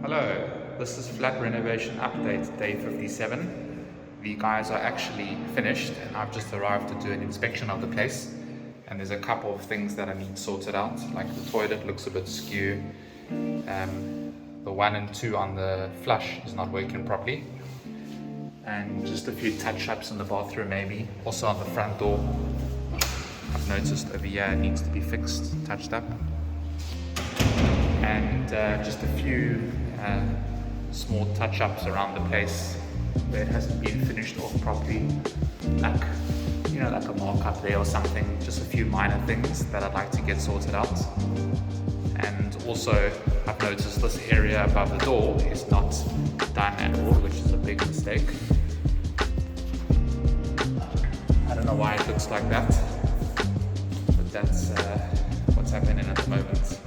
Hello, this is Flat Renovation Update Day 57. The guys are actually finished and I've just arrived to do an inspection of the place, and there's a couple of things that I need sorted out, like the toilet looks a bit skew, the 1 and 2 on the flush is not working properly, and just a few touch-ups in the bathroom maybe. Also on the front door, I've noticed over here it needs to be fixed, touched up. And just a few small touch-ups around the place where it hasn't been finished off properly, like like a mark-up there or something. Just a few minor things that I'd like to get sorted out. And also I've noticed this area above the door is not done at all, which is a big mistake. I don't know why it looks like that, but that's what's happening at the moment.